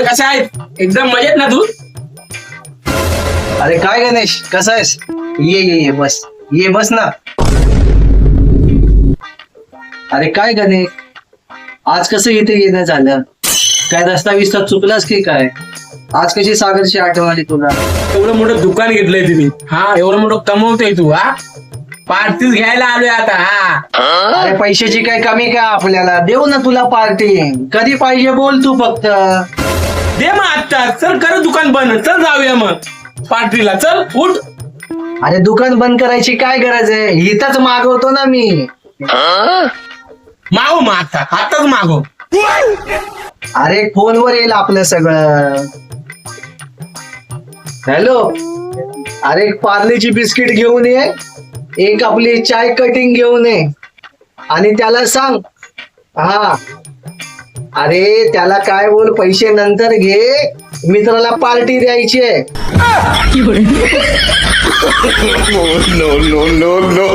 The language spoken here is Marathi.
कसा आहे? एकदम मजेत ना तू? अरे काय गणेश, कसा आहेस? ये बस, ये बस ना. अरे काय गणेश, आज कसं इथे येणं झालं? काय रस्ता विस्ता चुकलास की काय? आज कशी सागरची आठवण आली तुला? एवढं मोठं दुकान घेतलंय तुम्ही, हा एवढं मोठं कमवतोय तू, हा पार्टीच घ्यायला आलोय आता. हा अरे पैशाची काय कमी का आपल्याला? देऊ ना तुला पार्टी, कधी पाहिजे बोल तू फक्त. दे मग आता, चल कर दुकान बंद, चल जाऊया मग पार्टीला, चल उठ. अरे दुकान बंद करायची काय गरज आहे? इथंच मागवतो ना मी. मागव मग आता, आताच मागव. अरे फोनवर येईल आपलं सगळं. हॅलो, अरे एक पार्लेची बिस्किट घेऊन ये, एक आपली चाय कटिंग घेऊन ये आणि त्याला सांग. हा अरे त्याला काय बोल, पैसे नंतर घे, मित्राला पार्टी द्यायची आहे. No, no, no, no.